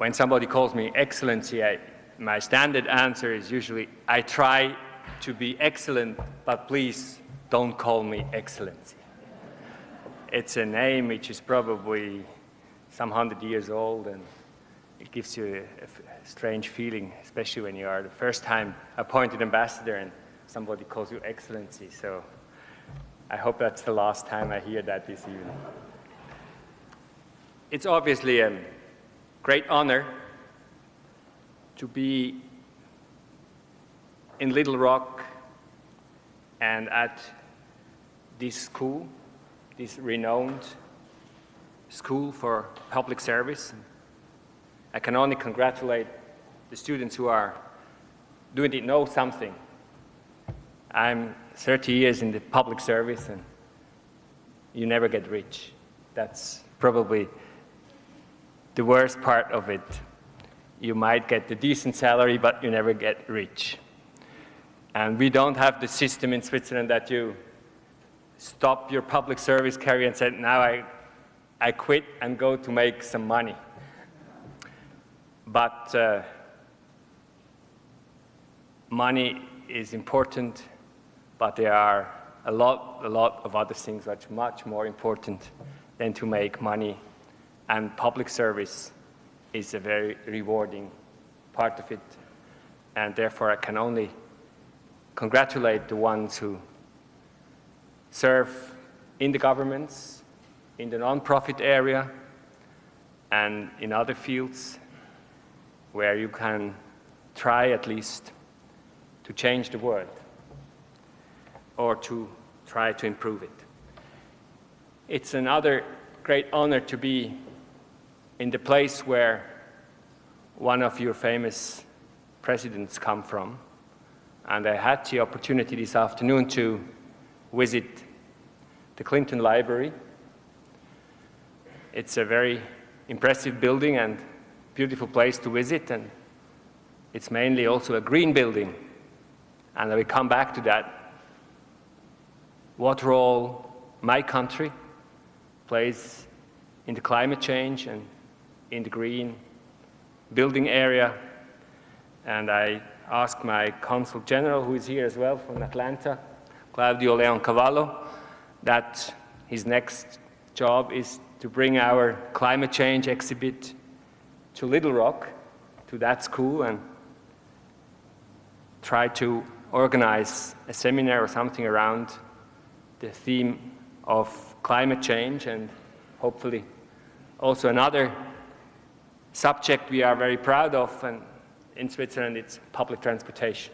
when somebody calls me Excellency, my standard answer is usually, I try to be excellent, but please don't call me Excellency. It's a name which is probably some 100 years old, and it gives you a strange feeling, especially when you are the first time appointed ambassador and somebody calls you Excellency. So I hope that's the last time I hear that this evening. It's obviously a great honor to be in Little Rock and at this school, this renowned school for public service. I can only congratulate the students who are doing it, know something. I'm 30 years in the public service, and you never get rich. That's probably the worst part of it. You might get a decent salary, but you never get rich. And we don't have the system in Switzerland that you stop your public service career and say, now I quit and go to make some money. But money is important, but there are a lot of other things which are much more important than to make money. And public service is a very rewarding part of it. And therefore, I can only congratulate the ones who serve in the governments, in the non-profit area, and in other fields where you can try at least to change the world or to try to improve it. It's another great honor to be in the place where one of your famous presidents come from. And I had the opportunity this afternoon to visit the Clinton Library. It's a very impressive building and beautiful place to visit, and it's mainly also a green building. And I will come back to that. What role my country plays in the climate change and in the green building area. And I asked my Consul General, who is here as well from Atlanta, Claudio Leoncavallo, that his next job is to bring our climate change exhibit to Little Rock, to that school, and try to organize a seminar or something around the theme of climate change, and hopefully also another subject we are very proud of, and in Switzerland it's public transportation.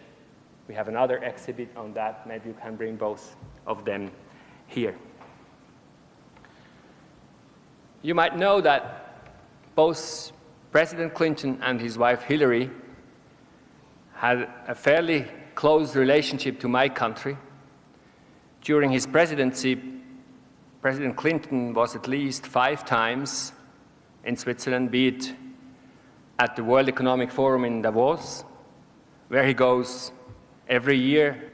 We have another exhibit on that. Maybe you can bring both of them here. You might know that both President Clinton and his wife Hillary had a fairly close relationship to my country. During his presidency, President Clinton was at least 5 times in Switzerland, be it at the World Economic Forum in Davos, where he goes every year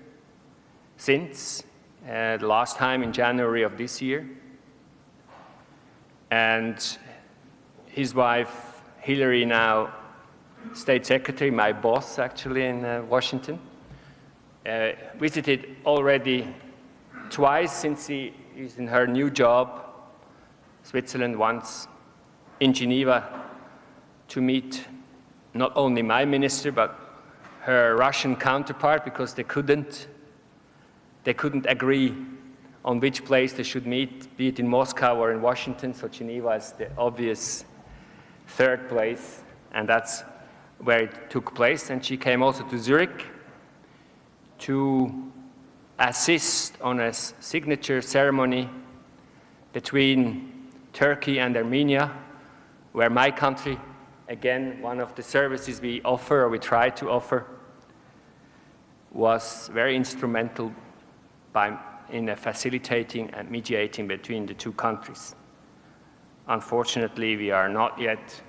since, the last time in January of this year. And his wife, Hillary, now State Secretary, my boss actually in Washington, visited already twice since he is in her new job, Switzerland, once in Geneva to meet not only my minister, but her Russian counterpart, because they couldn't agree on which place they should meet, be it in Moscow or in Washington, so Geneva is the obvious third place, and that's where it took place. And she came also to Zurich to assist on a signature ceremony between Turkey and Armenia, where my country, again, one of the services we offer, or we try to offer, was very instrumental in facilitating and mediating between the two countries. Unfortunately, we are not yet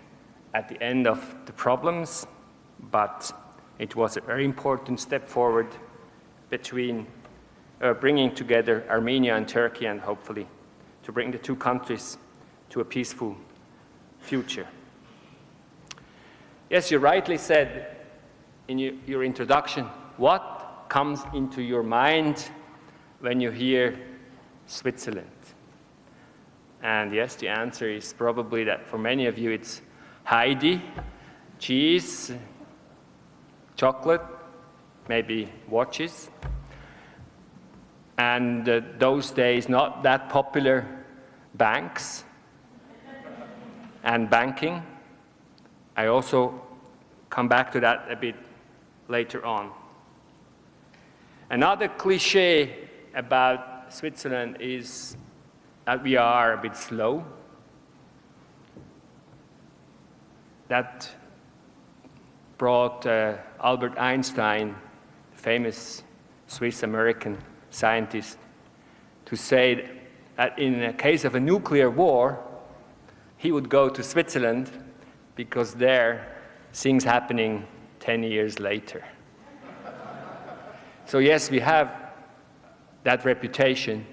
at the end of the problems, but it was a very important step forward between bringing together Armenia and Turkey, and hopefully to bring the two countries to a peaceful future. Yes, you rightly said in your introduction, what comes into your mind when you hear Switzerland? And yes, the answer is probably that for many of you it's Heidi, cheese, chocolate, maybe watches, and those days not that popular banks and banking. I also come back to that a bit later on. Another cliché about Switzerland is that we are a bit slow. That brought Albert Einstein, famous Swiss-American scientist, to say that in the case of a nuclear war, he would go to Switzerland because there things happening 10 years later. So yes, we have that reputation,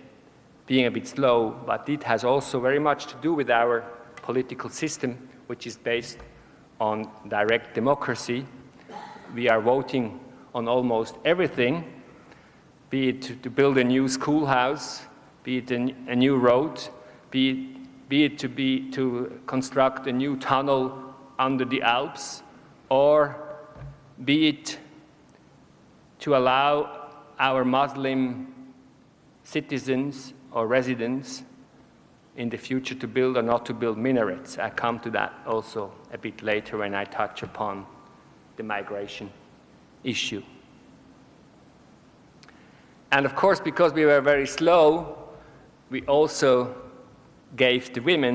being a bit slow, but it has also very much to do with our political system, which is based on direct democracy. We are voting on almost everything, be it to build a new schoolhouse, be it a new road, be it to construct a new tunnel under the Alps, or be it to allow our Muslim citizens or residents in the future to build or not to build minarets. I come to that also a bit later when I touch upon the migration issue. And of course, because we were very slow, we also gave the women